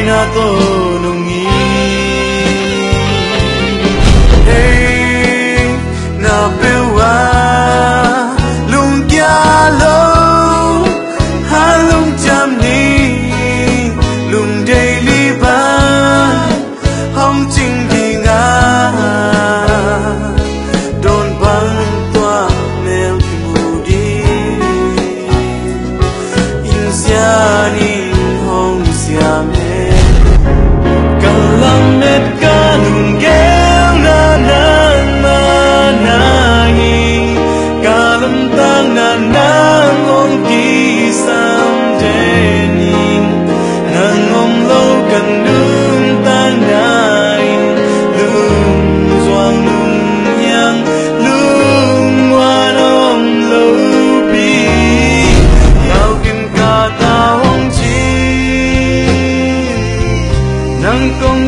na to nung nghi hey na bewa lung kia lo ha lung cham ni lung daily ba hong ching đi nga don bang toa mel mu đi in sia ni hong sia me kalam met ka lung gel na na na na hi kalam tang na na ngong ki sam de ni na ngom lo kan dum tan nai lung zoang lung yang lung wan om lo bi yau kim ka ta hong chi nang kong